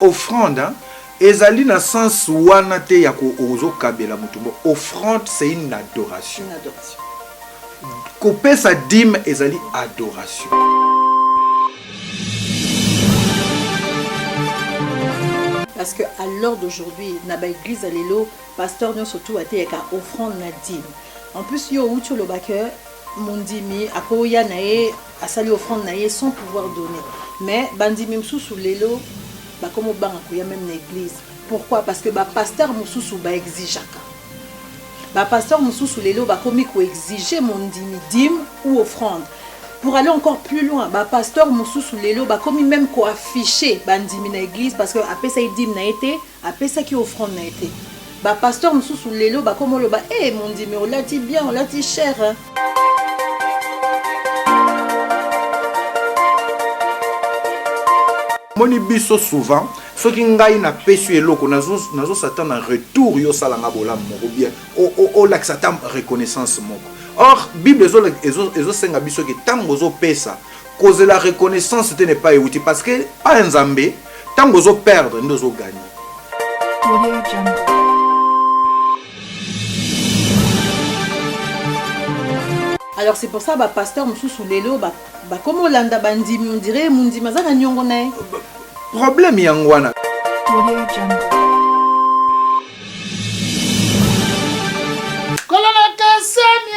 offrande hein, ezali na sens wana te ya ko ozo kabela mutumbo. Offrande c'est une adoration. Une adoration. Kopesa dîme ezali adoration. Parce que à l'heure d'aujourd'hui, na ba église alelo, pasteur nyo surtout ate yaka offrande na dîme. En plus yo utu lo baker mondimi akoya nae asali offrande nae sans pouvoir donner. Mais bandimi msusu lelo ba comme banga koya même na église. Pourquoi? Parce que ba pasteur msusu ba exijaka. Ba pasteur msusu lelo ba komi ko exiger mondimi dîme ou offrande. Pour aller encore plus loin, ba pasteur msusu lelo ba komi même ko afficher bandimi na église parce que après ça dîme na été, après ça qui offrande na été. Ba pasteur msusu lelo ba komo lo ba mondimi on l'a dit bien, on l'a dit cher. Hein? Moni biso souvent ce qui ngai na pesu eloko nazo satan en retour yo salanga bola moko bien o la satan reconnaissance moko. Or Bible ezo senga biso ke tango zo pesa cause la reconnaissance te n'est pas utile parce que pas nzambe tango zo perdre ndozo gagner. Alors c'est pour ça ba pasteur msusu lelo ba comme Olanda bandimi on dirait mundi mazaka nyongo nae. Problème yangwana. Kolona keseni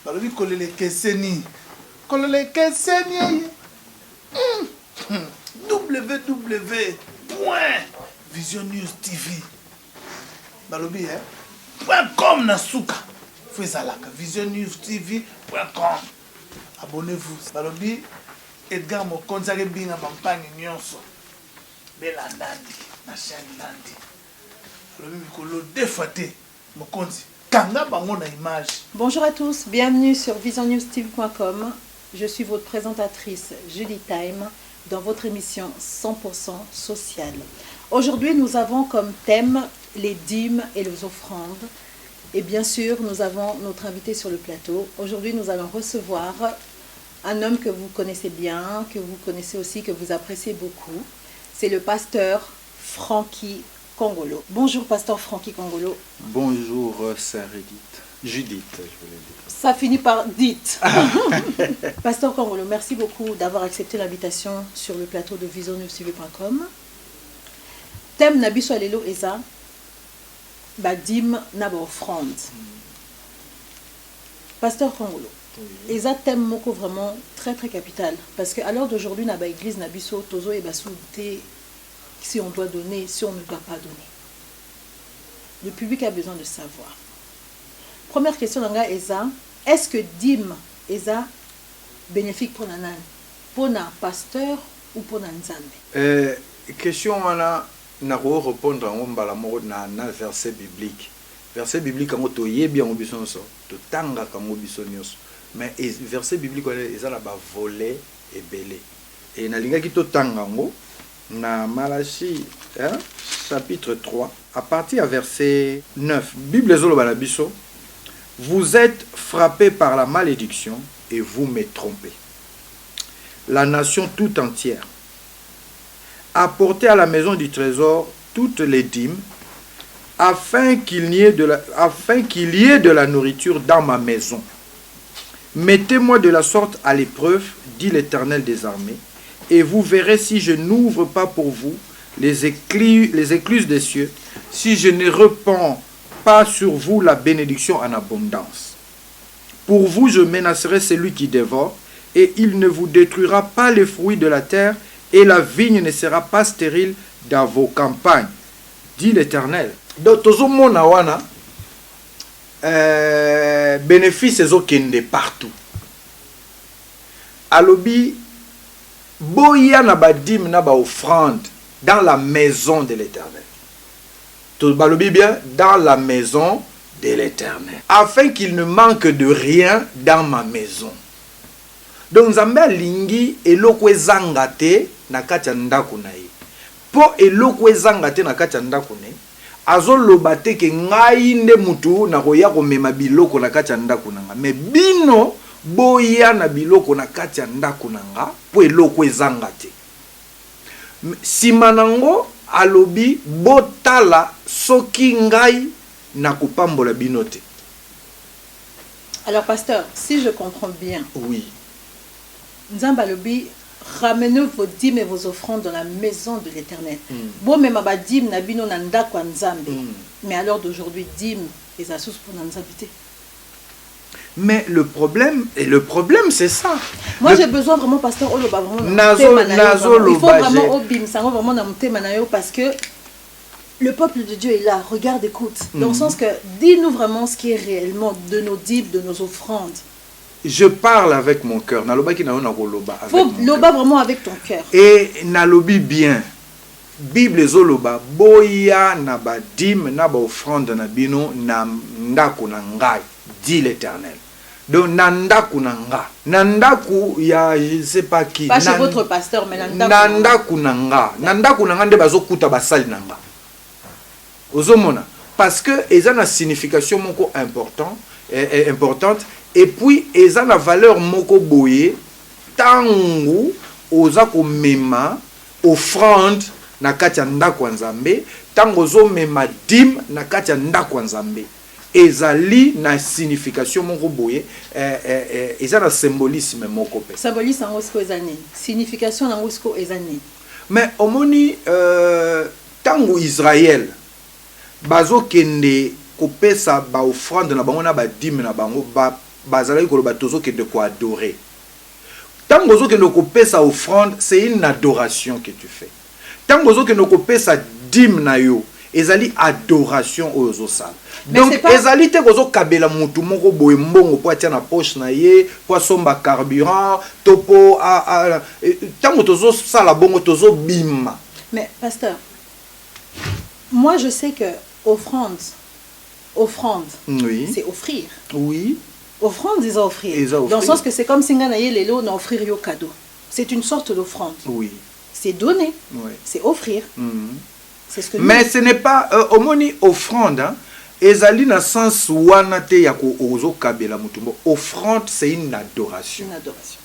balobi kolele keseni kolele keseni www.visionnews.tv balobi .com na suka fezalaka visionnews.tv.com abonnez-vous balobi Edgar Mokonzi binga mampagne nyonso belandandi na chaîne landi balobi mikolo defate Mokonzi kanga bango na image. Bonjour à tous, bienvenue sur visionnews.tv.com. Je suis votre présentatrice Julie Time dans votre émission 100% sociale. Aujourd'hui, nous avons comme thème les dîmes et les offrandes. Et bien sûr, nous avons notre invité sur le plateau. Aujourd'hui, nous allons recevoir un homme que vous connaissez bien, que vous connaissez aussi, que vous appréciez beaucoup. C'est le pasteur Francky Kongolo. Bonjour, pasteur Francky Kongolo. Bonjour, sœur Judith, je voulais dire. Ça finit par Dite. Pasteur Kongolo, merci beaucoup d'avoir accepté l'invitation sur le plateau de visionnews.tv.com. Thème Nabiso Alelo Eza, Badim Naba offrande. Pasteur Kongolo, Eza thème moko vraiment très très capital. Parce qu'à l'heure d'aujourd'hui, Naba Église Nabiso Tozo et Basoudé, si on doit donner, si on ne doit pas donner. Le public a besoin de savoir. Première question Nanga Eza, est-ce que Dim Eza bénéfique pour Nanan, pour un pasteur ou pour un Nzambe? Question wana na ko répondre en mbala moko na verset biblique. Verset biblique en to yebi en biso so, to tanga kango biso nyos. Mais verset biblique eza la ba volet et belé. Et na linga ki to tanga ngo na Malachie chapitre 3 à partir à verset 9. Bible ezolo bana biso. Vous êtes frappés par la malédiction et vous me trompez. La nation tout entière. Apportez à la maison du trésor toutes les dîmes, afin qu'il y ait de la nourriture dans ma maison. Mettez-moi de la sorte à l'épreuve, dit l'Éternel des armées, et vous verrez si je n'ouvre pas pour vous les écluses des cieux, si je ne répands pas sur vous la bénédiction en abondance. Pour vous, je menacerai celui qui dévore, et il ne vous détruira pas les fruits de la terre, et la vigne ne sera pas stérile dans vos campagnes, dit l'Éternel. Donc, tout le monde a bénéfice de partout. Alobi, boya na ba dîme na ba offrande dans la maison de l'Éternel. Tout balobi bien dans la maison de l'Éternel, afin qu'il ne manque de rien dans ma maison. Donc Nzambe alingi eloko ezanga te na kati ya ndako na ye. Po eloko ezanga te na kati ya ndako na ye, azoloba te ke ngai nde mutu na koya komema biloko na kati ya ndako na nga. Me bino boya na biloko na kati ya ndako na nga po eloko ezanga te. nsima nango alobi botala soki ngai nakopambola bino te. Alors pasteur, si je comprends bien, Oui. Nzamba lobi, ramenez vos dîmes et vos offrandes dans la maison de l'Éternel. Bon, mais ma dîme na bino na ndako nzambe. Mais alors d'aujourd'hui, dîme et asus pour nzambité. Mais le problème c'est ça. Moi j'ai besoin vraiment pasteur Oloba vraiment. Il faut vraiment obim sango vraiment na mutema na yo parce que le peuple de Dieu est là, regarde, écoute. Dans le sens que dis-nous vraiment ce qui est réellement de nos dîmes, de nos offrandes. Je parle avec mon cœur. Nalobaki na na loba avec mon cœur. Loba vraiment avec ton cœur. Et nalobi bien. Bible zoloba boya na ba dîme na ba offrande na bino na ndako na ngai, dit l'Éternel. Donc nandaku nanga. Nandaku ya je sais pas qui. Pas chez votre pasteur mais nandaku. Nandaku nanga. Nandaku nanga nde bazokuta basali nanga. Ozomona parce que eza na signification moko importante et puis eza na valeur moko boye tangu oza ko mema offrande na kati ya ndako nzambe tango zo mema dîme na kati ya ndako nzambe ezali na signification moko boye eza na symbolisme moko pe symbolisme ngo siko ezani signification ngo siko ezani mais omoni tango Israël bazo kende kopesa ba offrande na bango na ba dîme na bango bazalaki koloba tozo kende ko adorer. Tango zo kende kopesa offrande, c'est une adoration que tu fais. Tango zo kende kopesa dîme na yo, ezali adoration ozo sala. Donc ezali te kozo kabela mutu moko boye mbongo po atia na poche na ye, po somba carburant, topo tango tozo sala bongo tozo bima. Mais pasteur, moi je sais que offrande, oui. C'est offrir. Oui. Offrande, ils offrir. Dans le sens que c'est comme si on a offrir yo cadeau. C'est une sorte d'offrande. Oui. C'est donner. Oui. C'est offrir. C'est ce que mais ce n'est pas omoni offrande. Hein? Ezali na sens wana te ya ko ozo kabela mutumbo. Offrande c'est une adoration. Une adoration.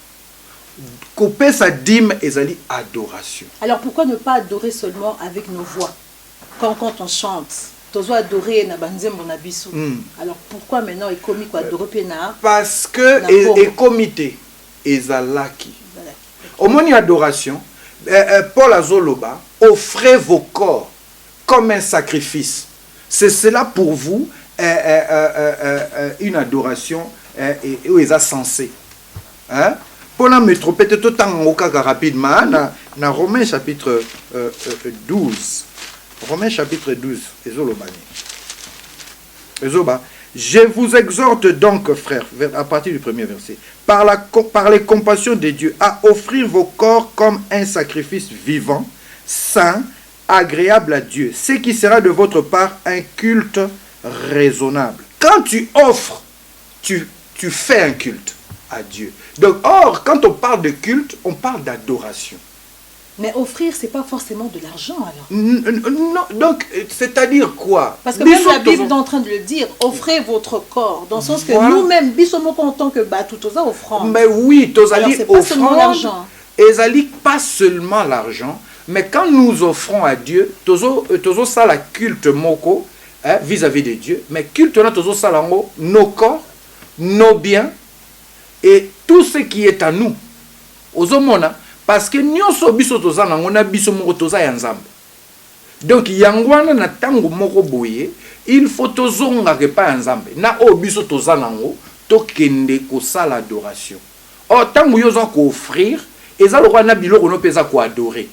Couper sa dîme ezali adoration. Alors pourquoi ne pas adorer seulement avec nos voix? Quand on chante, tozo adorer na banzembo na biso. Alors pourquoi maintenant il commis quoi adorer pena? Parce que et comité ezalaki. Omoni adoration Paul Azoloba, offrez vos corps comme un sacrifice. C'est cela pour vous une adoration où ils sont censés. Hein? Pour la métropole, tout en rapidement, dans Romains chapitre 12. Romains chapitre 12. Je vous exhorte donc, frères, à partir du premier verset, par les compassions de Dieu, à offrir vos corps comme un sacrifice vivant, saint, agréable à Dieu, ce qui sera de votre part un culte raisonnable. Quand tu offres, tu fais un culte à Dieu. Donc, or, quand on parle de culte, on parle d'adoration. Mais offrir, c'est pas forcément de l'argent alors. Non, donc, c'est-à-dire quoi? Parce que même la Bible est en train de le dire, offrez votre corps, dans le sens que nous-mêmes, bisomoko en tant que tout ça offrande. Mais oui, tozali c'est pas seulement l'argent. Ezali pas seulement l'argent, mais quand nous offrons à Dieu, tozo ça la culte moko vis-à-vis de Dieu, mais culte na tozo ça lango nos corps, nos biens et tout ce qui est à nous. Ozomona parce que nyonso biso toza nango na biso moko toza ya nzambe. Donc yangwana na tango moko boye, il faut tozonga ke pa nzambe. Na o biso toza nango to kende ko sala adoration. Or tango yoza ko offrir, ezalo na biloko no peza ko adorer.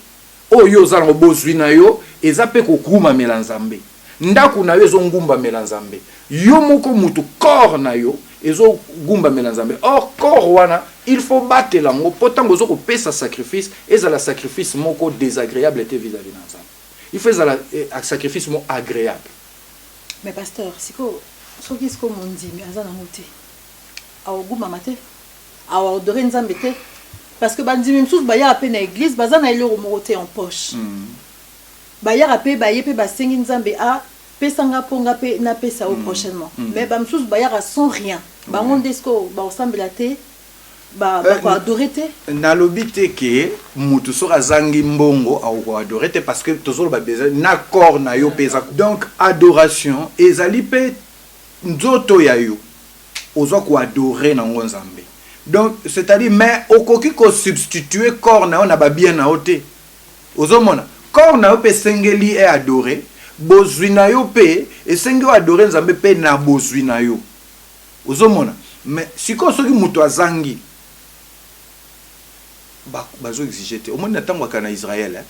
O yoza ngo bozwi na yo, eza pe ko kuma melanzambe. Ndaku na yo zo ngumba melanzambe. Yo moko mutu corps na yo ezo gumba melanzambe. Or corps wana il faut battre lango pourtant gozo ko pesa sacrifice et la sacrifice moko désagréable était vis-à-vis d'ensemble. Il fait un sacrifice moko agréable. Mais pasteur, siko soki siko mondimi azana moté. Awo gumba maté. Awo adorer nzambe te. Parce que bandimi msous baya apé na église bazana eloko moko en poche. Baya apé baye pe basengi nzambe a pesanga ponga pe na pesa au prochainement. Mais bamsous baya sans rien. Bango ndesko ba osambela te. quoi adorete nalobi te ke mutu soki azangi mbongo akoadore te parce que tozoloba besoin na corps na yo mpe eza donc adoration ezali mpe nzoto ya yo ozwa koadore nango nzambe donc c'est-à-dire mais okoki kosubstitue corps na yo na babien na yo te ozomona corps na yo mpe esengeli e adore bozwi na yo mpe esengi adore nzambe mpe na bozwi na yo ozomona mais sikoyo soki mutu azangi bazo exige te omoni na ntango aka na Israël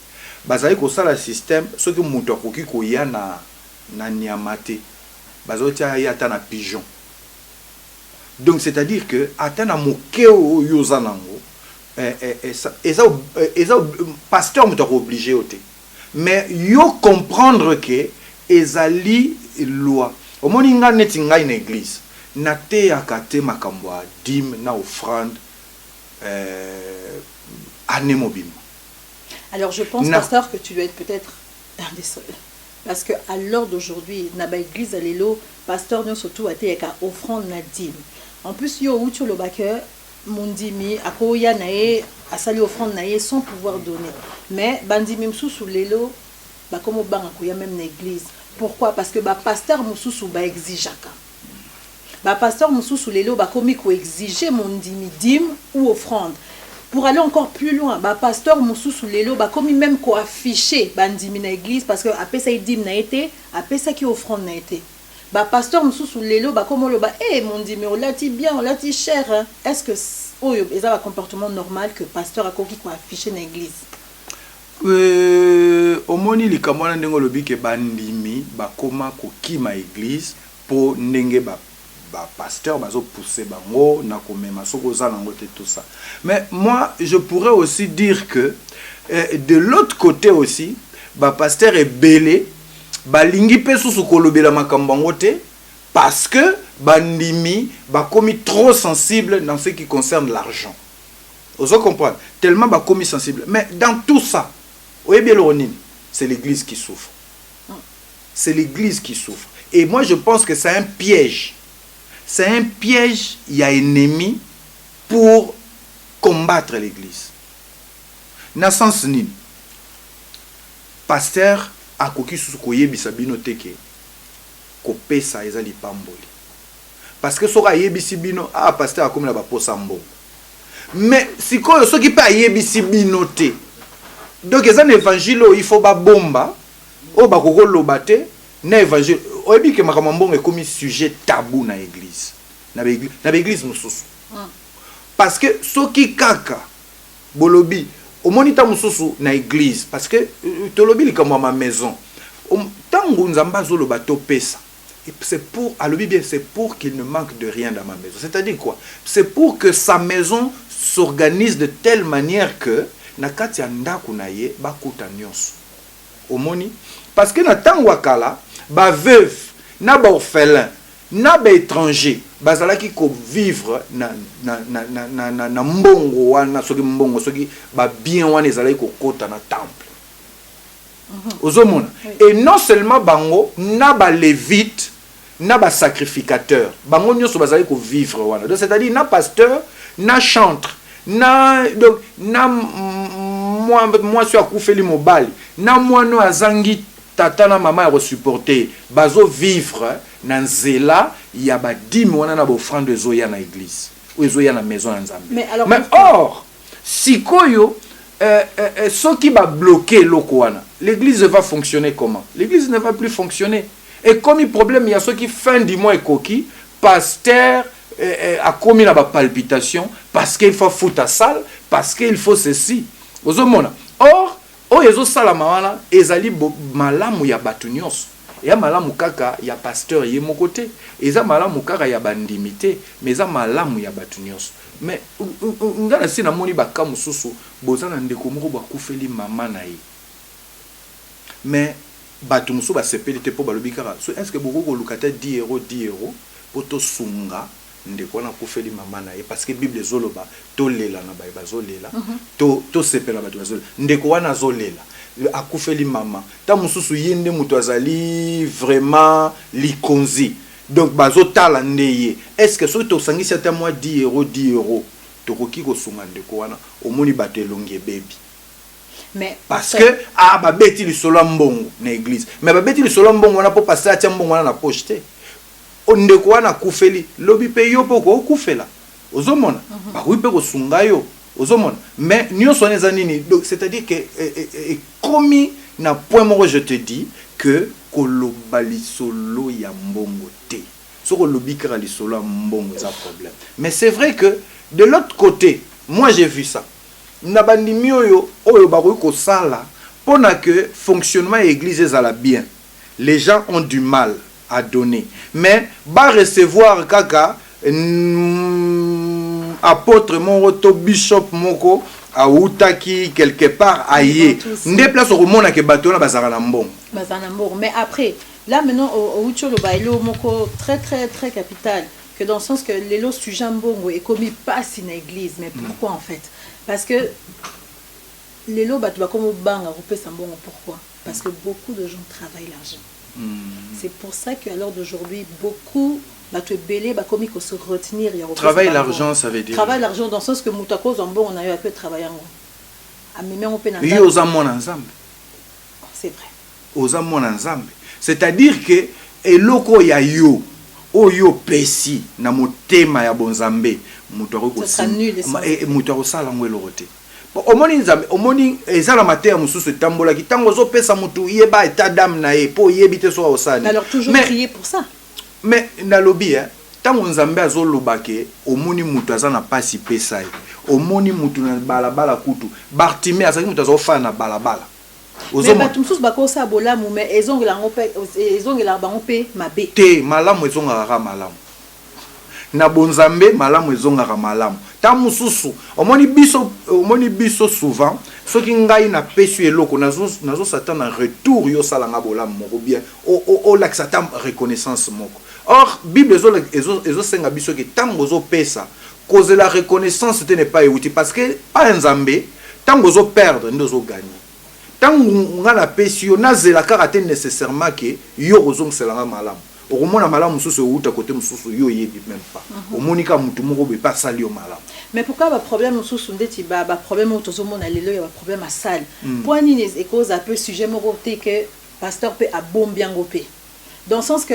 bazali kosala système soki mutu akoki koya na nyama te bazotia ye ata na pigeon donc c'est-à-dire que ata na moke oyo oza nango eza pasteur mutu akooblige yo te mais yo comprendre que ezali loi omoni nga neti ngai na église nateyaka te makambo ya dîme na offrande année mobile. Alors je pense, pasteur, que tu dois être peut-être un des seuls. Parce qu'à l'heure d'aujourd'hui, dans l'église à l'élo, pasteur nous surtout a été offrande na dîme. En plus, yo ou tu le backer, mon dimi, à quoi y a naé, à saluer offrande naé sans pouvoir donner. Mais bandimi sous l'élo, bah comme au banc, il y a même une église. Pourquoi? Parce que bah pasteur moussou bah exigeaka. Bah pasteur moussou l'élo, bah comme il exiger mon dimi dîme ou offrande. Pour aller encore plus loin, bah pasteur Moussou sous l'élo, bah comme il même quoi affiché bandimi na église parce que après ça il dit n'a été, après ça qui offrande n'a été. Bah pasteur Moussou sous l'élo, bah comme on le bah mon dimi on l'a dit bien, on l'a dit cher. Hein? Est-ce que oh ils ont un comportement normal que pasteur a quoi affiché na église? Au moni li kamwana ndengo lobi ke bandimi ba koma ko kima église pour ndenge ba pasteur bazo pousser bango na komema soko za nango te tout ça. Mais moi je pourrais aussi dire que de l'autre côté aussi ba pasteur est belé ba lingi pe susu kolobela makambo bango te parce que bandimi ba komi trop sensible dans ce qui concerne l'argent. Vous comprenez tellement ba komi sensible mais dans tout ça c'est l'église qui souffre. C'est l'église qui souffre. Et moi je pense que c'est un piège. C'est un piège, il y a un ennemi pour combattre l'église. Dans le sens ni pasteur a koki sous koye bisabino teke ko pesa ezali pamboli. Parce que soka yebisi bino pasteur a comme la ba posa mbongo. Mais si ko so ki pa yebisi bino te. Donc c'est un évangile il faut ba bomba o ba koko lobate na évangile oyebi ke makambo mbongo est comme sujet tabou na église na église mususu parce que soki kaka bolobi omonita mususu na église parce que tolobi likambo ma maison tango nzamba zo lobato pesa c'est pour alobi bien c'est pour qu'il ne manque de rien dans ma maison c'est-à-dire quoi c'est pour que sa maison s'organise de telle manière que na kati ya ndako na ye bakuta nyonso omoni parce que na tango akala ba veuve na ba orphelin na ba étranger bazalaki ko vivre na mbongo wana soki mbongo soki ba bien wana ezalaki ko kota na temple ozomona et non seulement bango na ba lévite na ba sacrificateur bango nyonso bazalaki ko vivre wana donc c'est-à-dire na pasteur na chantre na donc na moi sur akufeli mobali na moi no azangi tata na maman a supporter bazo vivre na nzela ya ba dîme wana na ba offrande zoya na église ou zoya na maison nzambe mais or sikoyo ceux qui va bloquer loko wana l'église va fonctionner comment l'église ne va plus fonctionner et comme il problème il y a ceux qui fin du mois et coquille pasteur a commis la palpitation parce qu'il faut foutre à salle parce qu'il faut ceci ozomona or ezo salama wana ezali malamu ya batu nyonso ya malamu kaka ya pasteur ye moko te eza malamu kaka ya bandimité mais eza malamu ya batu nyonso mais ngana si na moni baka mususu bozana ndeko moko bakufeli mama na ye mais batu mususu basepeli te po balobi kaka so est-ce que boko ko lukata 10 euros poto sunga ndeko na kufeli mama na ye parce que bible zoloba to lela na ba zolela to sepela batu bazolela ndeko wana zolela akufeli mama ta mususu yende mutu azali vraiment likonzi donc bazotala ndeye est-ce que so to sangisi ata moi 10 euros tokoki kosunga ndeko wana omoni bato elongi ebebi. Mais parce que babeti lisolo ya mbongo na église, mais babeti lisolo ya mbongo wana mpo pasteur atia mbongo wana na poche te. Ndeko wana akufeli lobi mpe yo mpo okufela ozomona bakoki mpe kosunga yo ozomona. Mais nyonso wana eza nini? Donc c'est-à-dire que ekomi na point moko je te dis que koloba lisolo ya mbongo te. Soko lobi kaka lisolo ya mbongo eza problème. Mais c'est vrai que de l'autre côté, moi j'ai vu ça. Na bandimi oyo bakoki kosala pona que fonctionnement ya église ezala bien. Les gens ont du mal à donner, mais ba recevoir kaka apôtre moko to bishop moko autaki quelque part aye nde place okomona ke bato na bazala na mbongo mais après là maintenant au le bailo moko très très très capital que dans le sens que les lots sujet mbongo est commis pas si na église. Mais pourquoi en fait? Parce que les lots bato ba comme banga repesa mbongo. Pourquoi? Parce que beaucoup de gens travaillent l'argent. C'est pour ça qu'à l'heure d'aujourd'hui beaucoup bato belé ba commis se retenir ya travail l'argent. Ça veut dire travail l'argent dans le sens que mutako zombo on a eu un peu travailler ngo ameme on pe na oui aux amons ensemble. C'est vrai aux amons ensemble, c'est-à-dire que eloko ya yo oyo pesi na motema ya bonzambe mutako ko mutako sala ngo eloko te. Omoni nzambe omoni ezala mateya mususu tambola kitango zo pesa mutu yeba état d'âme na ye po yebite so osani. Alors toujours prier pour ça. Mais na lobby tango nzambe azolobake omoni mutu aza na pasi pesa ye omoni mutu na balabala kutu Bartimée azaki mutu azofa na balabala ozoma mais mususu bakosa bolamu mais ezongela bango pe mabe te malamu ezongaka malamu na bonzambe malamu ezongaka malamu ta mususu omoni biso souvent soki ngai na pesi eloko nazo satan na retour yo salanga bolamu moko bien o la satan reconnaissance moko. Or Bible ezo senga biso ki tango zo pesa cause la reconnaissance te n'est pas utile parce que pas nzambe tango zo perdre ndozo gagner. Tango nga na pesi yo nazela kaka te nécessairement que yo ozong selanga malamu. Okomona malamu mususu outa côté mususu yo yebi même pas. Omonika mutu moko be pas sali yo malamu. Mais pourquoi ba problème mususu ndeti ba problème otozomona lelo ya ba problème à salle. Point ni et cause un peu sujet moko te que pasteur peut a bombiango pe. Dans le sens que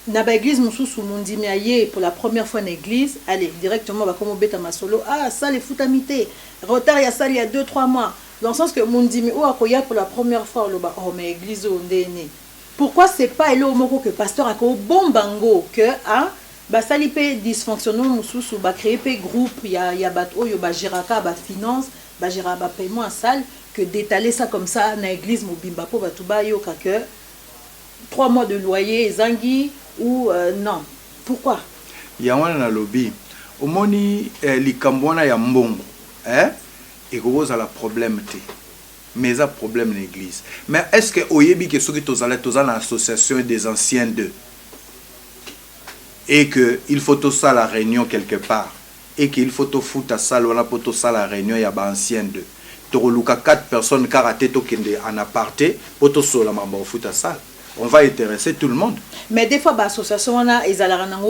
na ba église mususu mondimi aye pour la première fois na église, allez directement ba comme beta masolo ça les futamité. Retard ya salle il y a 2-3 mois. Dans le sens que mondimi o akoya pour la première fois lo ba mais église o ndene. Pourquoi c'est pas le moko que pasteur a ko bombango que ba sali pe dysfonctionnement mususu ba créer pe groupe ya bat oyo ba giraka ba finance ba gérera ba paiement en salle que d'étaler ça comme ça na église mobimba po ba tuba yo ka que 3 mois de loyer zangi ou non. Pourquoi? Ya wana na lobby omoni likambona ya mbongo et cause à la problème te. Mais il y a problème dans l'église. Mais est-ce que oyebi que ceux qui sont dans l'association des anciens d'eux et que il faut tout ça la réunion quelque part et qu'il faut tout foutre à ça là pour tout ça la réunion il y a ba anciens d'eux. Toroluka 4 personnes karaté to kende en aparté pour tout ça la mambo foutre à ça. On va intéresser tout le monde. Mais des fois, l'association, on a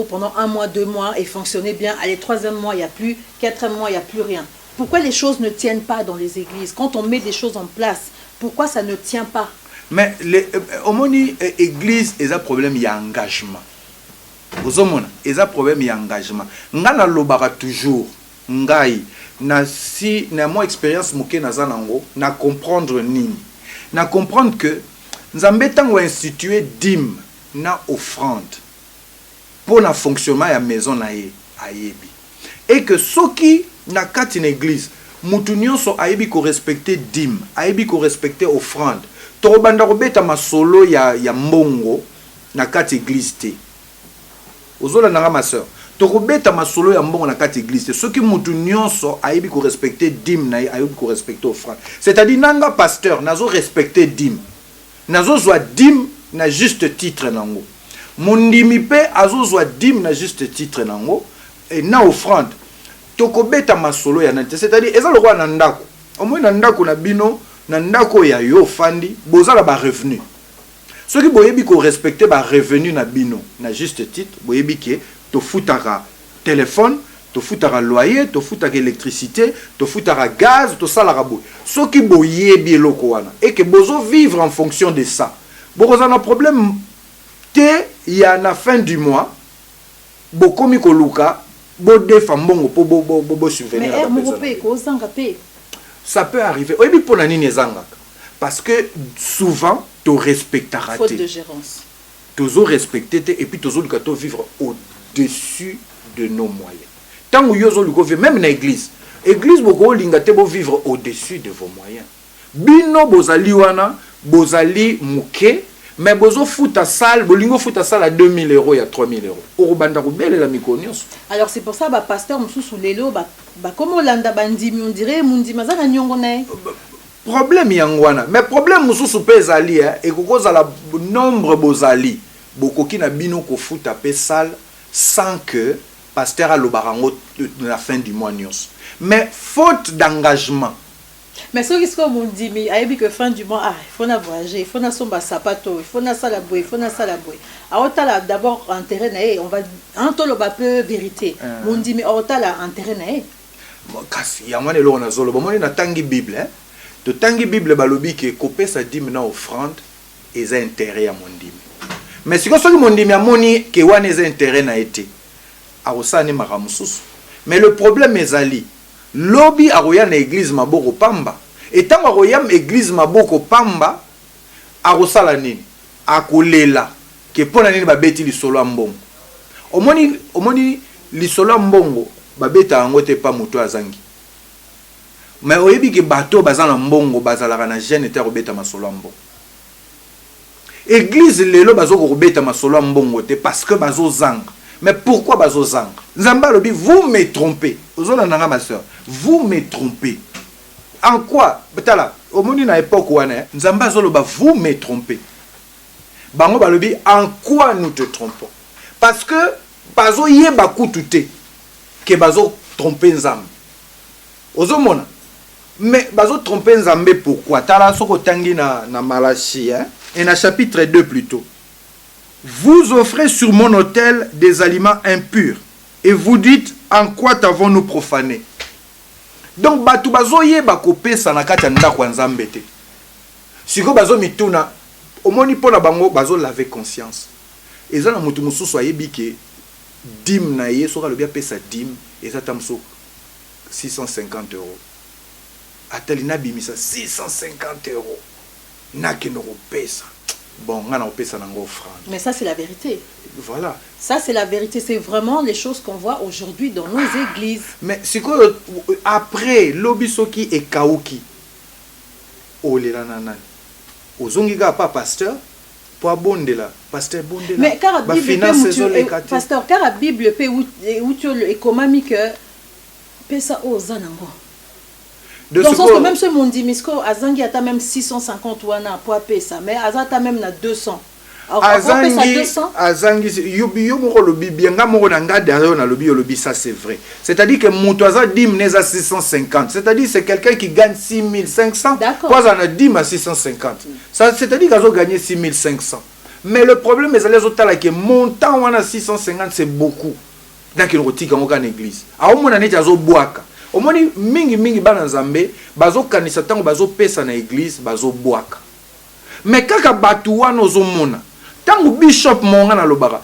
pendant 1 mois, 2 mois et fonctionnait bien. Allez, 3e mois, il n'y a plus. 4e mois, il n'y a plus rien. Pourquoi les choses ne tiennent pas dans les églises? Quand on met des choses en place, pourquoi ça ne tient pas? Mais au moins, l'église, il y a un problème, il y a engagement. Vous avez un problème, il y a engagement. Ngana lobara toujours, ngai, na si na moi expérience moké na zanango, na comprendre nini, na comprendre que Nzambe tango institué dîme na offrande pour le fonctionnement de la maison na ayebi. Et que ceux qui na kati une église, mutu nyonso ayebi ko respecter dîme, ayebi ko respecter offrande. Torobanda robeta masolo ya mbongo na kati église te. Ozola nanga ma sœur. Torobeta masolo ya mbongo na kati église te. Ceux qui mutu nyonso ayebi ko respecter dîme na ayebi ko respecter offrande. C'est-à-dire nanga pasteur nazo respecter dîme. Nazo zwa dim na juste titre nango. Mondimi pe azo zwa dim na juste titre nango et na offrande. Tokobeta masolo ya nante. C'est-à-dire eza lokwa na ndako. Omwe na ndako na bino na ndako ya yo fandi bozala ba revenu. Ceux qui boyebi ko respecter ba revenu na bino na juste titre boyebi ke to futaka téléphone to futaka loyer, to futaka électricité, to futaka gaz, to salaka boy. Ce qui boye bieloko wana et que bozo vivre en fonction de ça. Bozo na problème te ya na fin du mois bokomi koluka bo defa mbongo po bo subvenir à mais ça peut arriver. Oyebi pona nini ezangaka parce que souvent to respectera faute de gérance. Tozo respecter et puis tozo lukato vivre au-dessus de nos moyens. Tant que yozo luko vivre même na église boko linga te bo vivre au-dessus de vos moyens. Bino bozali wana bozali muke mais bozo futa salle bolingo futa salle à 2000 € et à 3000 €. Orobanda ko belle la mikonios. Alors c'est pour ça ba pasteur mususu lelo ba comme Olanda bandimi on dirait mundima za nyongo na problème yangwana mais problème mususu pe ezali et kokoza la nombre bozali bokoki na bino ko futa pe salle sans que pasteur alobarango la fin du mois nyos. Mais faute d'engagement. Mais ce qui est comme on dit, mais il que fin du mois, il faut voyager, il faut na somba sapato, il faut na salaboué, il faut na salaboué. Alors t'as d'abord intérêt naé, on va un tolo ba peu vérité. On dit mais on t'a intérêt naé. Kasi ya mwana lo na zolo, bon na tangi Bible hein. To tangi Bible balobi ke kopé sa dîme na offrande et intérêt à mon dîme. Mais si ko mon dîme amoni ke wana les intérêt na été. Arosani maramususu. Mais le problème ezali lobi aroya na église maboko pamba et tant aroya église maboko pamba arosala nini akolela ke pona nini babeti lisolo mbongo omoni lisolo mbongo babeta yango te pa moto azangi mais oyebi ke bato bazana mbongo bazalaka na jeune te robeta masolo mbongo église lelo bazoko robeta masolo mbongo te parce que bazo zanga. Mais pourquoi bazozang? Nzamba lobi, vous me trompez. Ozolanda ma soeur, vous me trompez. En quoi? Betala, au monde na époque wana, Nzamba zoloba, vous me trompez. Bango balobi, en quoi nous te trompons? Parce que bazo yeba kutute que bazo tromper Nzamba. Ozomona. Mais bazo tromper Nzamba pourquoi? Tala soko tangi na Malachi hein, et na chapitre 2 plutôt. Vous offrez sur mon autel des aliments impurs et vous dites en quoi t'avons-nous profané. Donc batu bazo yeba kopesa na kati ya ndako nzambe te. Siko bazo mituna omoni pona bango bazo laver conscience. Eza na mutu mususu ayebi ke dim na ye soka lobia pesa dim eza tamso 650 €. Atali na bimisa 650 €. Na ke no pesa. Bon, on a pesa nango offrande. Mais ça c'est la vérité. Voilà. Ça c'est la vérité, c'est vraiment les choses qu'on voit aujourd'hui dans nos églises. Mais c'est quoi après lobisoki et kauki? Olela nanani. Ozongiga pas pasteur pour abondela, pasteur bondela. Mais car la Bible pasteur car la Bible peut où tu et comment que pesa ozanango. Dans le sens que même ce monde misko azangi ata même 650 wana pour pesa mais azata même na 200. Azangi yo moko lobi bienga moko na ngade ayo na lobi lobi ça c'est vrai. C'est-à-dire que mutu aza dim neza 650. C'est-à-dire c'est quelqu'un qui gagne 6500 quoi ça na dim à 650. Ça c'est-à-dire qu'il a gagné 6500. Mais le problème est les autres là que montant wana 650 c'est beaucoup. Donc il retire en église. A au mona neti azo boaka. Omoni mingi bana nzambe bazo kanisa tango bazo pesa na église bazo boaka. Mais kaka batu wana ozomona tango bishop monga na lobaka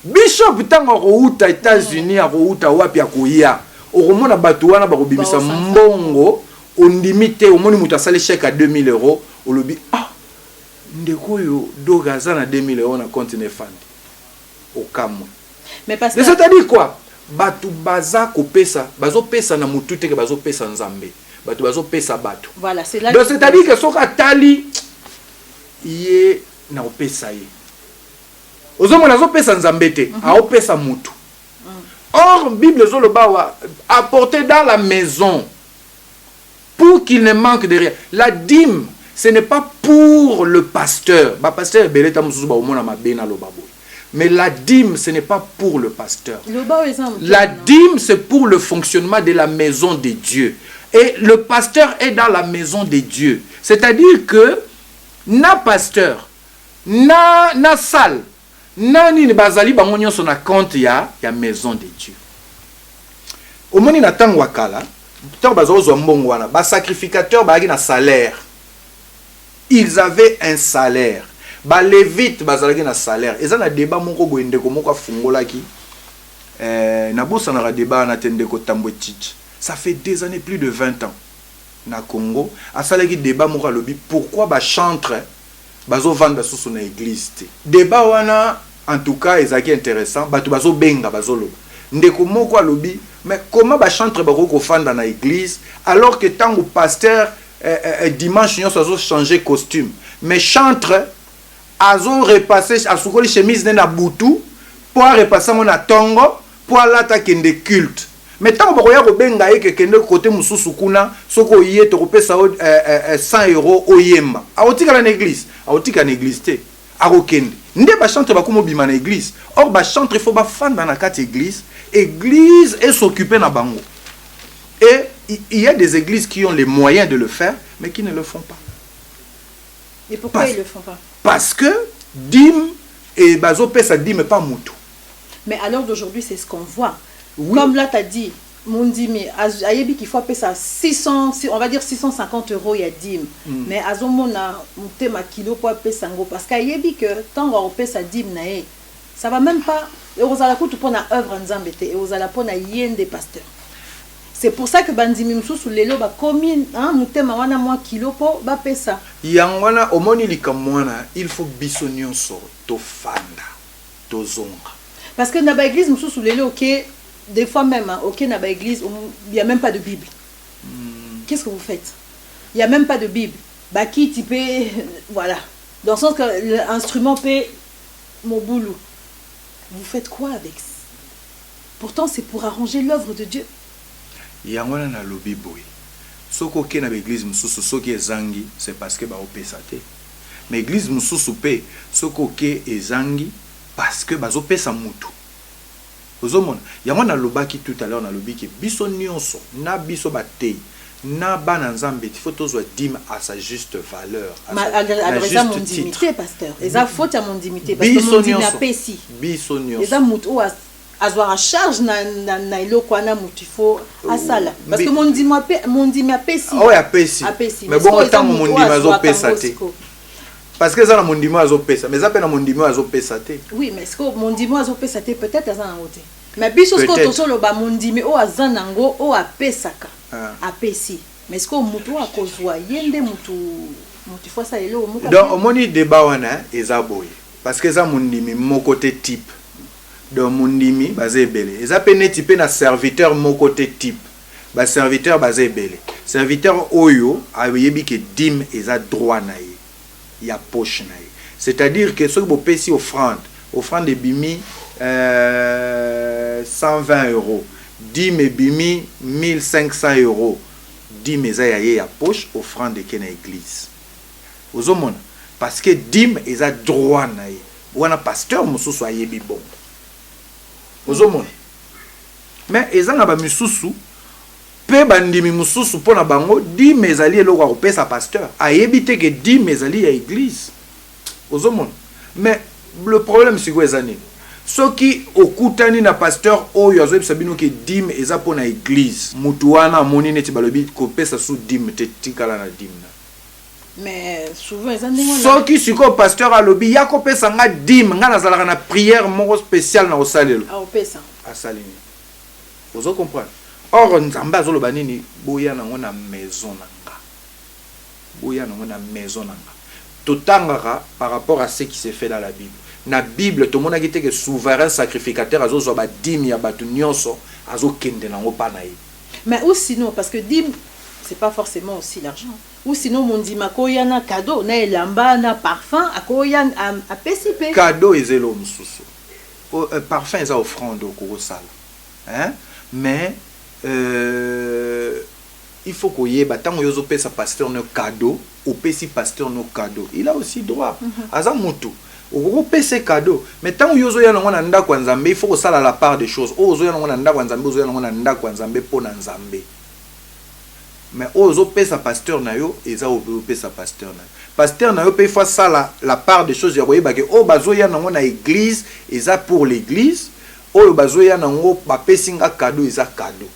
bishop tango routa États-Unis a routa wapi akoya okomona batu wana bakobimisa mbongo ondimite omoni mutu asali chèque à 2000 € olobi ah ndeko yo dogaza na 2000 € na compte ne fandi okamwe. Mais parce que c'est-à-dire quoi? Batu baza ko pesa bazo pesa na mutu te ke bazo pesa nzambe batu bazo pesa batu. Voilà, c'est là. Donc c'est-à-dire que soka tali ye na opesa ye ozomo na zo pesa nzambe te a opesa mutu. Or Bible zo le bawa apporter dans la maison pour qu'il ne manque de rien. La dîme ce n'est pas pour le pasteur. Ba pasteur beleta mususu ba omona mabena lo babo. Mais la dîme, ce n'est pas pour le pasteur. La dîme, c'est pour le fonctionnement de la maison de Dieu. Et le pasteur est dans la maison de Dieu. C'est-à-dire que, na pasteur, na salle, na nini bazali bangonyo son compte ya maison de Dieu. omoni na tango wakala tant bazo mbongo wana ba sacrificateur ba na salaire. Ils avaient un salaire. Ba lévite bazalaki na salaire. Eza na débat moko boende ko moko afungolaki na bossa na débat na tende ko Tambwe Tchitch. Ça fait des années, plus de 20 ans na Congo, asalaki débat moko lobi pourquoi ba chantre bazo vendre sous son église. Débat wana en tout cas ezaki intéressant, batu bazo benga bazo loba. Ndeko moko lobi mais comment ba chantre bako ko fanda na église alors que tant au pasteur dimanche nous avons changé costume mais chantre azo repasser à sukoli chemise na butu pour repasser mon tongo pour l'attaquer de culte mais tant que ya ko benga ye ke kende côté mususu kuna soko yé to kopesa 100 € oyemba aotika na église aotika na église te akokende nde ba chantre ba kumobima na église or ba chantre il faut ba fanda na kati église et s'occuper na bango. Et il y a des églises qui ont les moyens de le faire, mais qui ne le font pas. Et pourquoi ils ne le font pas? Parce que dîme et bazo pesa dîme pas moutou. Mais à l'heure d'aujourd'hui, c'est ce qu'on voit. Oui. Comme là, tu as dit, mon dîme, ayebi qu'il faut payer ça 600, on va dire 650 € il y a dîme. Mais à ce moment-là, on te ma kilo pour payer ça parce qu'ayebi que tant qu'on paye ça dîme nae. Ça va même pas. Et aux ala kutu pona œuvre nzambete et aux ala pona yende des pasteurs. C'est pour ça que bandimi msusu lelo ba commune hein mutema wana mwa kilo po ba pesa. Yangwana omoni likamwana il faut bisonionso to fanda to zonga. Parce que na ba église msusu lelo OK des fois même hein, OK na ba église il y a même pas de Bible. Qu'est-ce que vous faites? Il y a même pas de Bible. Ba qui type voilà. Dans le sens que l'instrument paie mon boulot. Vous faites quoi avec ça? Pourtant, c'est pour arranger l'œuvre de Dieu. Yangwana na lobi boy. Soko ke na église mususu soki ezangi, c'est parce que ba opesa te. Mais église mususu pe soko ke ezangi parce que bazo pesa mutu. Ozomona, yangwana lobaki tout à l'heure na lobi ke biso nyonso na biso batei. Na bana nzambe il faut tozwa dîme à sa juste valeur à sa juste mon dignité pasteur eza faute à mon dignité parce que mon dîme a pesi biso nyonso eza mutu o azwa a charge na iloko na mutu faut asala parce que mon dîme a pesi oh ya pesi mais bon autant mon dîme azo pesa te parce que ça na mon dîme azo pesa mais ça pe na mon dîme azo pesa te oui mais est-ce que mon dîme azo pesa te peut-être eza na ngote mais biso ce que tosolo ba mon dîme o azanango o apesaka apesi mais est-ce que mutu akozwa yende mutu fois ça lelo mutu donc omoni débat wana eza boye parce que ça mondimi mon côté type donc mondimi basé belé eza pene type na serviteur mon côté type ba serviteur basé belé serviteur oyo ayebi ke dim eza droit na ye ya poche na ye c'est-à-dire que ce que bo pesi offrande de bimi 120 €. Dîme bimi 1500 €. Dîme eza ya poche offrande de na église. Ozomona parce que dîme eza droit na ye. Wana pasteur mususu ayebi bon. Ozomona. Mais eza na ba misusu pe bandimi mususu pona bango dîme ezali eloko akopesa pasteur. Ayebi te ke dîme ezali ya église. Ozomona. Mais le problème c'est quoi ezani? Ce qui okutani na pasteur oyo azoyebisa bino ke dîme eza po na église mutu wana amoni neti balobi kopesa su dîme te tikala na dîme na mais souvent eza ndenge ce qui siko pasteur alobi ya kopesa nga dîme nga nazalaka na prière moko spéciale na osalelo opesa asalini ozo comprendre or nzambe azoloba nini boya nango na maison na nga boya nango na maison na nga totangaka par rapport à ce qui s'est fait dans la Bible. Na Bible tout le monde a dit que souverain sacrificateur azo zo ba dîme ya batu nyonso azo kende nango pa na ye. Mais ou sinon parce que dîme c'est pas forcément aussi l'argent. Ou sinon mon dîme akoya na cadeau na elamba na parfum akoya a pesipe. Cadeau ezelo mususu. Parfum eza offrande ko sala. Hein? Mais il faut qu'on y ait tant que vous pesa pasteur no cadeau ou pesi pasteur no cadeau il a aussi droit aza mutu ou pesa cadeau mais tant que vous ya na nda kwa nzambe il faut que ça la part des choses ozo ya na nda kwa nzambe ozo ya na nda kwa nzambe pona nzambe mais ozo pesa pasteur na yo eza o pesa pasteur na yo pe fois ça la part des choses ya koyeba ke o bazo ya na église eza pour l'église o bazo ya na ngo ba pesinga cadeau eza cadeau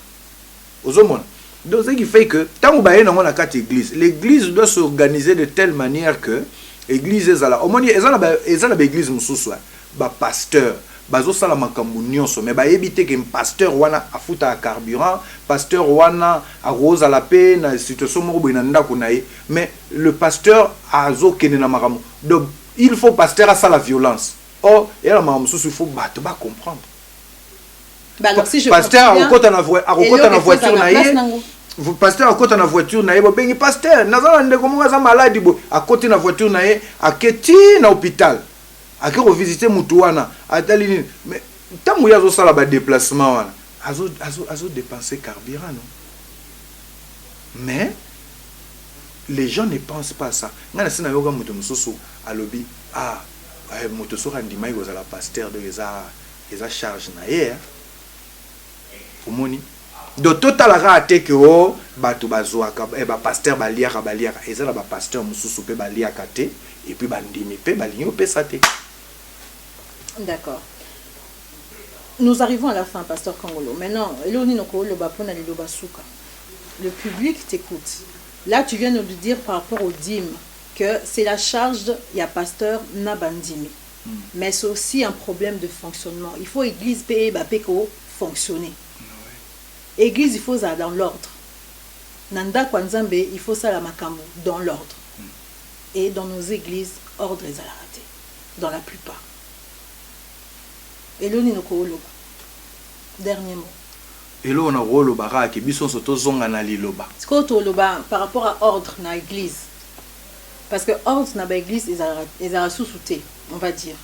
ozomona. Donc ce qui fait que tant que na na carte église, l'église doit s'organiser de telle manière que église ezala omoni ezala ba église mususu ba pasteur bazo sala makambu nyonso mais ba yebite que pasteur wana afuta carburant, pasteur wana aroza la paix na situation moko boina ndako na ye, mais le pasteur azo kene na makambu. Donc il faut pasteur à ça la violence. Oh, et la maman il faut battre ba comprendre. Bah alors si je pasteur à côté na voiture na ye. Vous pasteur à côté na voiture na ye bo bengi pasteur nazala ndeko mo za malade bo à côté na voiture na ye aketi na hôpital. Ake revisiter mutu wana atali nini, mais tango yazo sala ba déplacement wana azo dépenser carburant non. Mais les gens ne pensent pas à ça. Ngana sina yoga mutu mususu alobi mutu so randi mai goza la pasteur de eza charge na ye. Omoni do total ra te que o batu bazoaka ba pasteur baliaka ezala ba pasteur mususu pe baliaka te et puis bandimi pe balinyo pe sa te. D'accord. Nous arrivons à la fin, pasteur Kangolo. Maintenant, le public t'écoute. Là, tu viens de nous dire par rapport aux dîmes que c'est la charge, il y a pasteur Nabandimi. Mais c'est aussi un problème de fonctionnement. Il faut église payer, fonctionner. Église, il faut ça dans l'ordre. Nanda Kwanzambe, il faut ça la makambo dans l'ordre. Et dans nos églises, ordre est à la raté. Dans la plupart. Et l'oni noko oloba. Dernier mot. Et là on a oloba ra ke biso soto zonga na liloba. Ce que tu oloba par rapport à ordre na église. Parce que ordre na ba église ils a sous-souté, on va dire.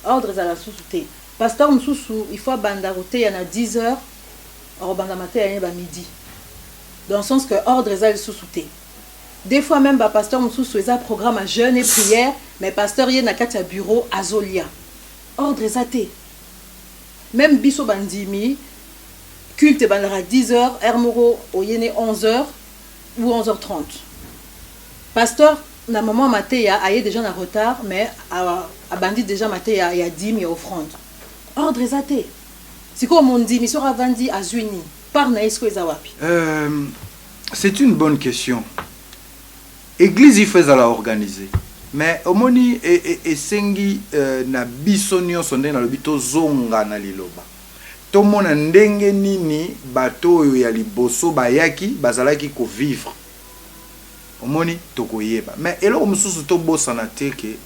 Ordre ils a sous-souté. Pasteur msusu, il faut bandarote il y en a 10h, or bandamate il y a midi. Dans le sens que ordre ils a sous-souté. Des fois même ba pasteur msusu ils a programme à jeûne et prière, mais pasteur y na kati bureau azolia. Ordre ils a té. Même biso bandimi culte bandara 10h, hermoro oyene 11h ou 11h30. Pasteur na maman maté a aye déjà en retard mais a bandi déjà maté il y a 10 000 offrandes. Ordre ezaté. C'est comme on dit, mais sera vendi à Zuini. Par naïsko ezawapi. C'est une bonne question. Église il fait à la organiser. Mais omoni et sengi na bisonio sonde na lobito zonga na liloba. Tomona ndenge nini bato ya liboso bayaki bazalaki ko vivre. Omoni tokoyeba. Mais elo mususu to bosana teke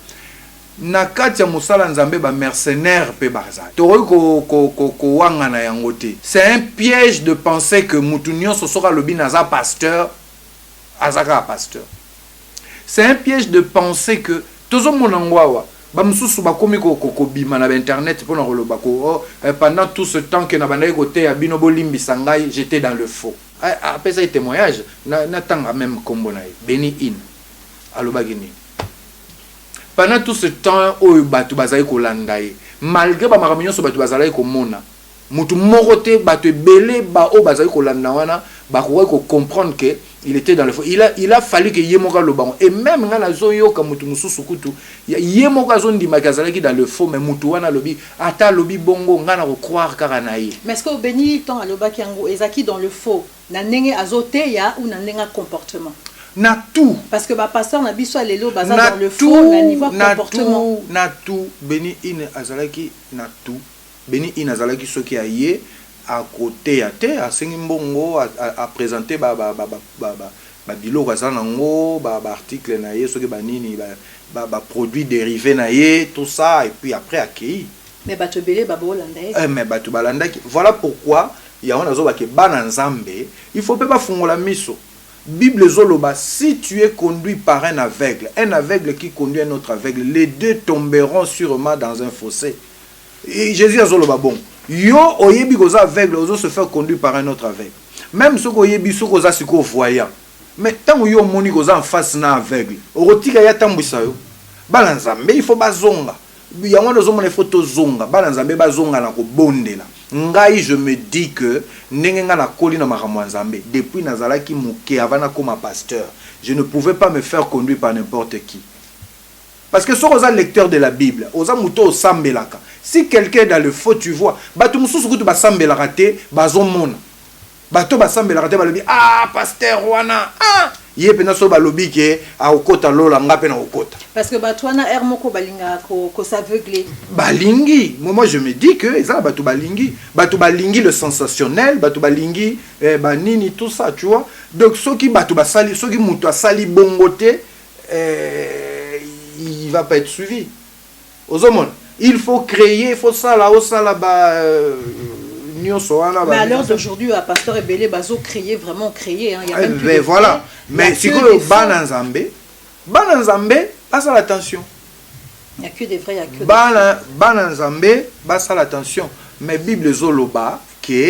na kati ya musala nzambe ba mercenaire pe baza. Toroy ko wanga na yango te. C'est un piège de penser que mutu nyonso soka lobi naza pasteur azaka pasteur. C'est un piège de penser que tozo monangwawa ba mususu ba komi ko bima na internet pour na roloba ko pendant tout ce temps que na bandai côté ya bino bolimbi sangai j'étais dans le faux. Après ça témoignage na tanga même kombo na Beni in aloba gini. Pendant tout ce temps o batu bazai ko landaye malgré ba maraminyo so batu bazai ko mona mutu morote batu belé ba o bazai ko landa wana ba ko comprendre que il était dans le faux. Il a fallu que Yemoka le bango. Et même quand la zoyo comme mutu mususu kutu, Yemoka zondi makazalaki dans le faux, mais mutu wana lobi, ata lobi bongo ngana ko croire karanaï. Mais est-ce que au béni temps à l'obaki yango ezaki dans le faux, na nenge azote ya ou na nenge comportement? Na tout. Parce que ba pasteur na biso lelo baza dans le faux, na niveau comportement. Na tout, béni in azalaki na tout. Béni in azalaki soki aye. À côté à terre à Sengimbongo à présenter bilo kazanango article na ye soki banini produits dérivés na ye tout ça et puis après accueilli mais bato belé babo landa mais bato balanda voilà pourquoi ya on azoba ke bana nzambe il faut pas fungola miso Bible zoloba si tu es conduit par un aveugle qui conduit un autre aveugle les deux tomberont sûrement dans un fossé et Jésus azoloba bon yo oyebi koza aveugle ozo se faire conduire par un autre aveugle même ce oyebi so koza siko voyant mais tant yo moni koza en face na aveugle okotika ya tambwisa yo bana nzambe il faut bazonga yango nazo mona photo zonga bana nzambe bazonga na ko bondela ngai je me dis que ndenge nga na koli na makamwa nzambe depuis nazalaki muke avant na koma pasteur je ne pouvais pas me faire conduire par n'importe qui. Parce que si on est lecteur de la Bible, on a muto sambelaka. Si quelqu'un est dans le faux, tu vois, batu mususu kutu ba sambelaka te, bazon mona. bato basambelaka te balobi ah pasteur wana ah ye pena so balobi ke akokota lola nga pe na kokota parce que bato wana air moko balinga ko s'aveugler balingi moi je me dis que eza bato balingi le sensationnel bato balingi banini tout ça tu vois donc soki bato basali soki muto asali bongo te il va pas être suivi ozomona il faut créer il faut ça là ba mais à l'heure d'aujourd'hui, à Pasteur Ebele, Bazo créer, vraiment créer. Hein. Il y a même plus de voilà. Frais. Mais si vous Bananzambe, ça l'attention. Il n'y a que des vrais, il n'y a que des Bananzambe, ça l'attention. Mais Bible Zoloba, qui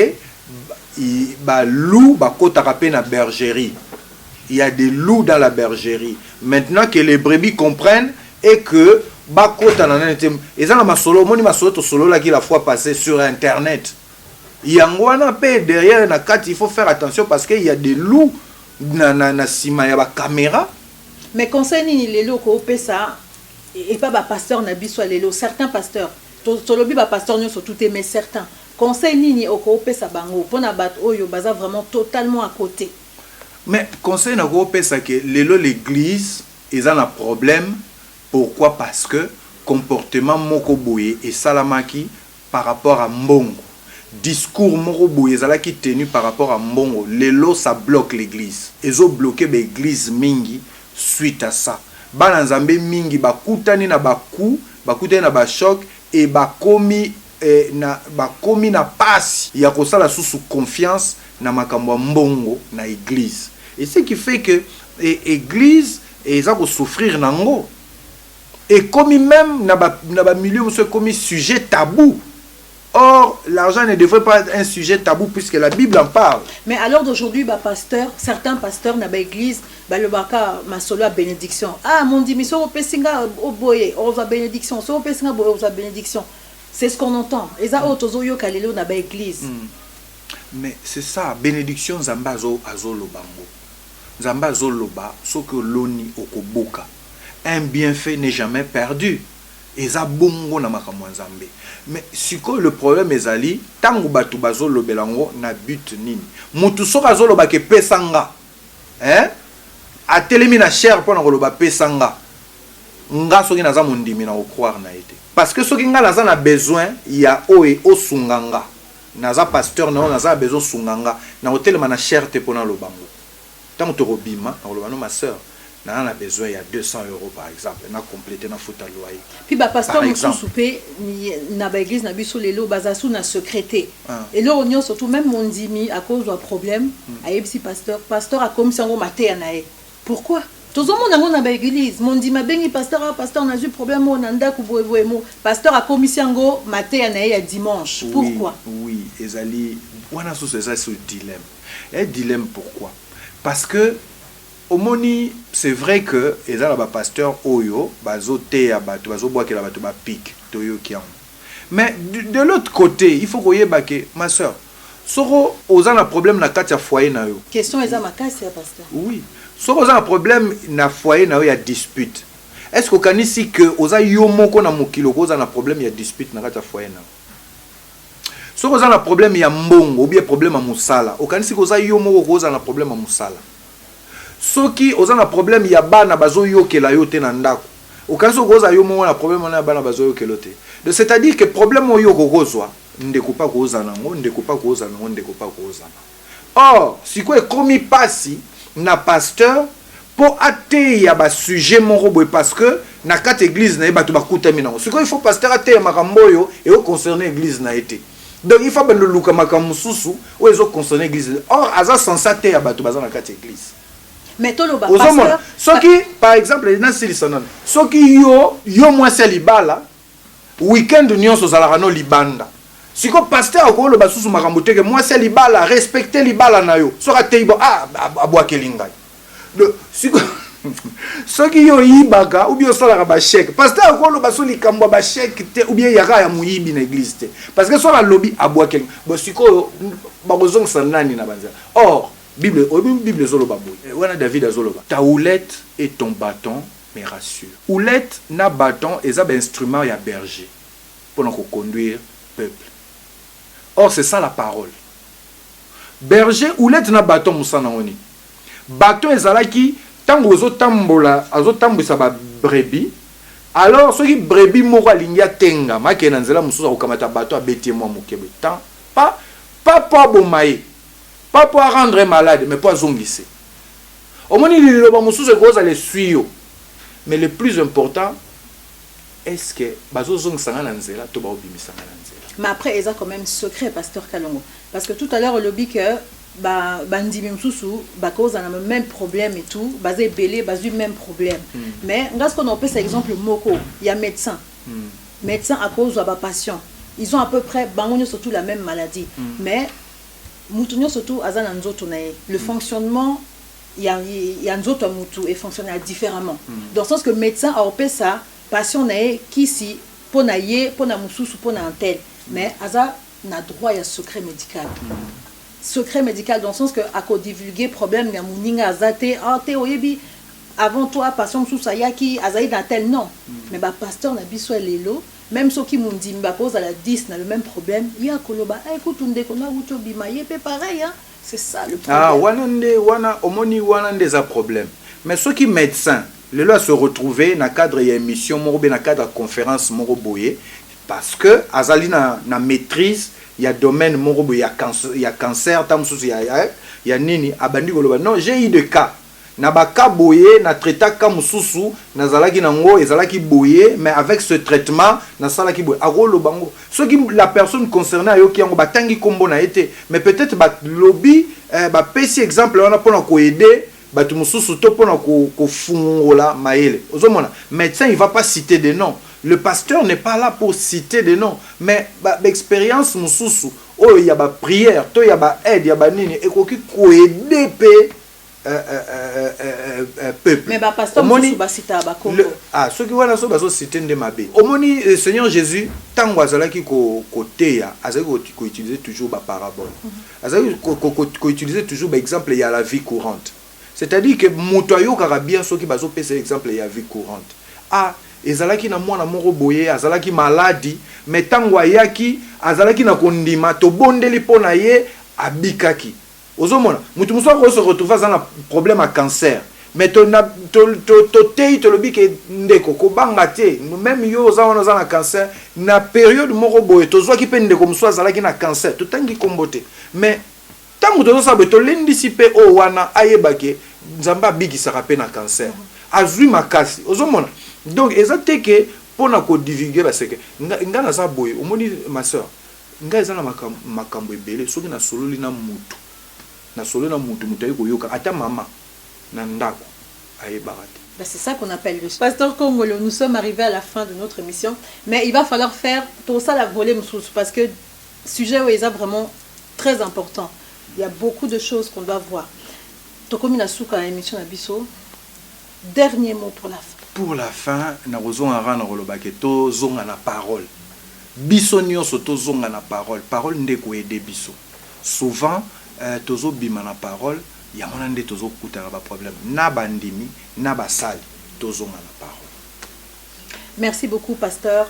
loup, kota rapé na bergerie. Il y a des loups dans la bergerie. Maintenant que les brebis comprennent et que bakota na et ça ma solo, moni ma solo to solo là qui la fois passée sur internet. Yangwana pe derrière na carte il faut faire attention parce qu'il y a des loups na sima ya ba caméra mais conseil ni lelo ko pesa et pas ba pasteur na biso lelo certains pasteurs to lobi ba pasteur nyo surtout mais certains conseil ni ko pesa bango pona bat oyo baza vraiment totalement à côté mais conseil na ko pesa que lelo l'église ils ont un problème pourquoi parce que comportement moko boye et salamaki par rapport à mbongo discours moko boye ezalaki tenu par rapport à mbongo lelo ça bloque l'église ezo bloqué l'église mingi suite à ça bana nzambe mingi bakutani na baku bakutani na ba choc et bakomi na pasi ya kosala susu confiance na makambo mbongo na église et ce qui fait que église eza ko souffrir nango et comme même na ba milieu monsieur comme sujet tabou. Or, l'argent ne devrait pas être un sujet tabou puisque la Bible en parle. Mais à l'heure d'aujourd'hui, certains pasteurs dans l'église, le baka masolo à bénédiction. Ah, mon dit, mais si on peut singa au boye, on va bénédiction. Si on peut singa boye, on va bénédiction. C'est ce qu'on entend. Et ça, autozo yo kalelo dans l'église. Mais c'est ça, bénédiction zamba zo azolo bango. Zamba zoloba, ce que l'oni okoboka. Un bienfait n'est jamais perdu. Et ça bongo na makambo nzambe. Mais si le problème est ali tangu batu bazolo belango na but nini mutu soka zolo ba ke pesanga hein a telemi na cher pona ko loba pesanga nga soki naza mondimi na croire na été parce que soki nga naza na besoin ya oe osunganga naza pasteur na naza besoin sunganga na hotelema na cher te pona lobango tangu to robima na loba no ma sœur on a besoin il y a 200 € par exemple on a complété na faute à loyer puis ba pasteur musu soupé na ba église na biso lelo bazasu na secrété et là on surtout même mon dimi à cause d'un problème ayebisi pasteur a comme sango maté nae pourquoi tout le monde na ba église mon dimi bengi pasteur na eu problème on anda ku boemo pasteur a comme sango maté nae ya dimanche pourquoi oui ezali wana so c'est ça ce dilemme et dilemme pourquoi parce que Omoni, c'est vrai que les pasteur Oyo, bazoté ya bato, bazoboa ke la bato ba pique, toyo kiam. Mais de l'autre côté, il faut que bake, ma soeur. Soro, oza na problème na kati ya foyer na yo. Question eza makasi ya pasteur. Oui. Soro oza na problème na foyer na yo ya dispute. Est-ce que kanisi que oza yo moko na mokilo oza na problème ya dispute na kati ya foyer na yo? Soro oza na problème ya mbongo, ou bien problème ya musala. Okanisi que oza yo moko oza na problème ya musala. Soki oza na problème ya bana bazo yokela yo te na ndako okaso koza yo mo na problème na bana bazo yokela te de c'est-à-dire que problème oyo kokozwa ndeko pa koza nango ndeko pa koza nango ndeko pa koza or siko ekomi pasi na pasteur po ate ya ba sujet moko boy parce que na kati église na bato bakutami nango siko il faut pasteur ate ya makambo oyo et au concerner église na été donc il faut ben le luka makambo susu o ezo concerner église or aza sensate ya bato baza na kati église. Mais tout le pasteur soki par exemple na silisonon soki yo mwasi libala weekend nyonso zalaka no libanda siko pasteur akolo basusu makambo teke mwasi libala respecter libala na yo soka teibo abwakeli ngai de siko soki yo yibaka ou bien salaka ba chèque pasteur akolo basu likambo ba chèque te ou bien yaka ya muyibi na église te parce que soka lobby abwakeli bo siko bakozong sanani na banza or Bible zoloba boy. Wana David azoloba. Ta houlette et ton bâton me rassure. Houlette na bâton et ça instrument ya berger pour nous conduire peuple. Or c'est ça la parole. berger oulet na bateau musana oni bateau ezalaki tango azotambwisa ba brebis alors soki brebis moko alingi atenga make na nzela mosusu akokamata bateau abetie mwa mokebe pas po abomaye pas pour rendre malade mais pour azongise omoni liloba mosusu ekoza le suyo mais le plus important est-ce que bazozongisanga na nzela to baobimisanga na nzela. Mais après ils ont quand même secret pasteur Kalongo parce que tout à l'heure le dit que bandimi msusu cause a le même problème et tout basé belé basé même problème mais on qu'on appelle ça exemple moko il y a médecin à cause de patient ils ont à peu près bangonyo surtout la même maladie mais mutunyo surtout azana nzoto na le fonctionnement il y a nzoto mutu et fonctionne différemment dans le sens que médecin a opé ça patient na qui si pona ye pona mususu pona un tel mais aza na droit à secret médical secret médical dans le sens que à co divulguer problème ya muninga azate te oyebi avant toi patient sous sayaki azai dans tel non mais ba pasteur na biso lelo même ceux qui m'ont dit ba cause à la 10 na le même problème ya koloba écoute ndeko na uto bimaye pe pareil hein c'est ça le problème wana omoni wana ndeza problème mais ceux qui médecins lelo se retrouver na cadre ya émission moko na cadre conférence moko boye parce que azali na maîtrise il y a domaine moko il y a cancer tamsusu il y a nini abandi koloba non j'ai eu de cas na baka boye na traita ka mususu na zalaki nango ezalaki boye mais avec ce traitement na salaki boye akolo bango ce qui la personne concernée ayoki yango batangi kombo na été mais peut-être ba lobby ba pesi exemple wana pona ko aider batu mususu to pona ko fungola maele ozomona médecin il va pas citer des noms. Le pasteur n'est pas là pour citer des noms, mais l'expérience mususu, oh il y a ba prière, to il y a ba aide, il y a ba nini, et quoi qui aider peuple. Mais ba pasteur mususu ba citer ba Congo. Ceux qui voilà so ba so citer de mabe. Omoni Seigneur Jésus tango azalaki ko teya, azalaki ko utiliser toujours ba parabole. Azalaki ko utiliser toujours ba exemple il y a la vie courante. C'est-à-dire que muto ayo karabia ceux qui ba so pesa exemple il y a vie courante. Ezalaki na mwana moko boye azalaki maladi mais tango ayaki azalaki na kondima to bondeli pona ye abikaki ozomona mutu muso ko se retrouver dans un problème à cancer mais to tei to lobi ke ndeko ko banga te même yo za wana za na cancer na période moko boye to zwa ki pe ndeko muso azalaki na cancer to tangi kombote mais tango to sa beto lendisi pe o wana ayebake nzamba bikisaka pe na cancer azui makasi ozomona. Donc exactement que pour na ko divulguer parce que nga na za boy omoni ma sœur nga ezana makambo ebele soki na sololi na mutu mutu ayiko yoka ata mama na ndako ayebarate. C'est ça qu'on appelle le pasteur Kongolo. Nous sommes arrivés à la fin de notre émission mais il va falloir faire tout ça la voler parce que sujet est vraiment très important. Il y a beaucoup de choses qu'on doit voir. Tokomina souka émission na biso. Dernier mot pour la fin. Pour la fin, na rozonga na rolobake to zonga na parole. Biso nyonso to zonga na parole. Parole ndeko aider biso. Souvent tozo bima na parole, ya mona nde tozo kutana ba problème na bandimi, na basali to zonga na parole. Merci beaucoup pasteur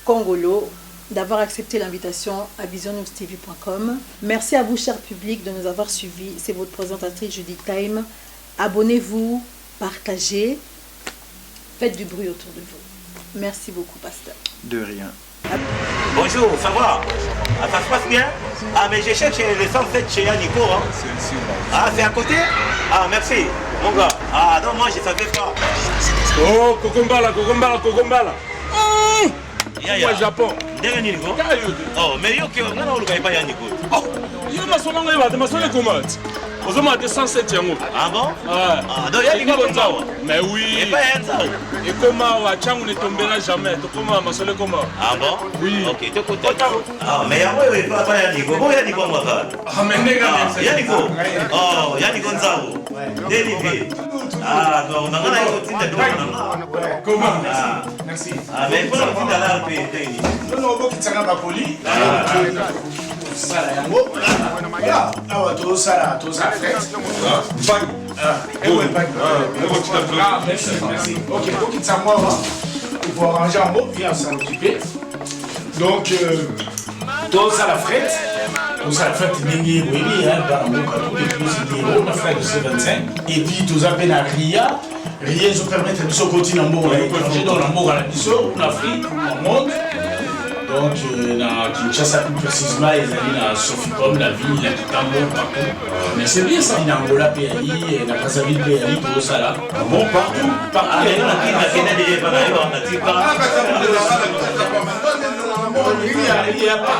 Kongolo d'avoir accepté l'invitation à visionnewstv.com. Merci à vous cher public de nous avoir suivis. C'est votre présentatrice Judith Time. Abonnez-vous, partagez. Faites du bruit autour de vous. Merci beaucoup, pasteur. De rien. Bonjour, ça va? Ça se passe bien? Mais je cherche le 107 chez Yannico. Hein? C'est à côté? Merci, mon gars. Non, moi, je ne savais pas. Oh, Kokombala. Moi, Japon. Oh, mais yo, on a pas Yannico. Oh, il y a ma comment? Vous avez 207 yango. Ah bon? Donc il y a des gens. Mais oui. Et pas un ça. Et comment Wachang ne tombera jamais? Comment Masole comment? Ah bon? Oui. Ok, tu côté. Mais il n'y a pas Yannico. Bon Yannico moi ça. Mais nègre. Yannico. Oh, Yannico Nzao. Délivré. Donc on a un côté de Comment? Merci. Mais il faut le côté là le pays. Non, beaucoup qui s'en va poli. Ça là yango. Ya, awa to ça frère. Merci. OK, beaucoup qui s'en va. Il faut arranger en haut, viens s'en occuper. Donc tout ça la frette. ça a fait dengue oui hein donc tous les plus on a fait de C25 et puis tous appels à Ria se permettre de se continuer en Mboka dans la Mboka en Afrique au monde. Donc, dans Kinshasa, plus précisément, ils allaient dans Soficom, la ville, la Kitambo, partout. Mais c'est bien ça, dans Angola, PAI, dans Brazzaville, PAI, tout ça là. Bon, partout. Ah, mais on a déjà pas il y a pas.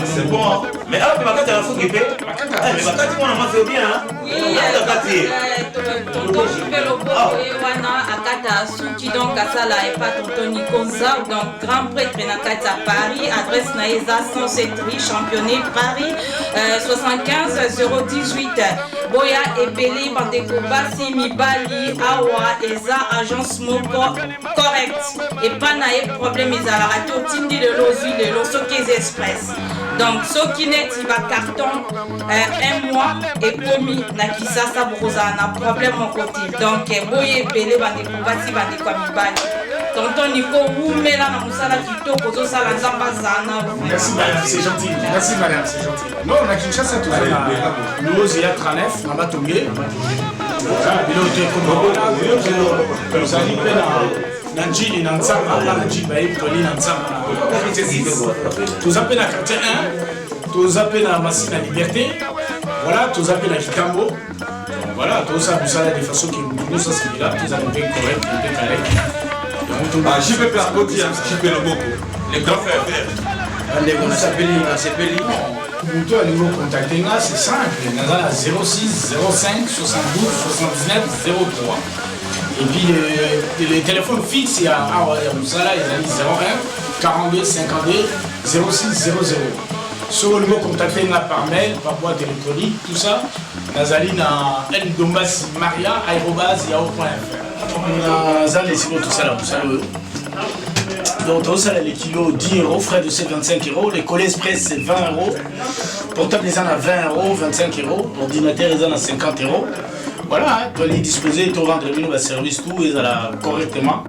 C'est bon. Mais ah, mais quand tu as la fougue épée, mais quand tu m'en fait bien, oui, tonton Juppé Lobo wana akata suki donc asala et pas tonton Nikonza donc grand prêtre na kati à Paris adresse na eza 107 rue Championnet Paris 75 018 boya ebele bandeko basi mibali awa eza agence moko correct et pas na e problème ezalaka te otindi lelo ozwi lelo soki eza express donc soki neti bacarton un mois ekomi na kisasa bokozala na problème moko te donc boye ebele bandeko basi bandeko ya mibali tonton Nico wumela na mosala kitoko ozosala nzambe azala na merci madame c'est gentil merci madame c'est gentil non na Kinshasa tozala nous ya 39 na batonge bilote comme ozali mpe na njili na nzamba na njili bayebitoli na nzamba toza mpe na quartier 1 toza mpe na Massi na Liberté voilà toza mpe na Kitambo voilà toza mosala de façon que nous ça c'est là toza mpe correct mpe correct JP Percoti, JP Loboko, les grands frères. On s'appelle Mutu alingo contacter nga c'est simple naza na 06 05 72 79 03 et puis le téléphone fixe ya awa ya mosala ezali 01 42 52 06 00 so olingo contacter nga par mail par boîte électronique tout ça nazali na ndombasi maria@yahoo.fr naza lesiko tosala mosala oyo donc tosala les kilos 10 €, frais de c'est 25 €, les collets express c'est 20 €, portable ils en a 20 €, 25 €, ordinateur ils en a 50 €. Voilà, tu vas les disposer, tu rendre le service tout, ils ont correctement.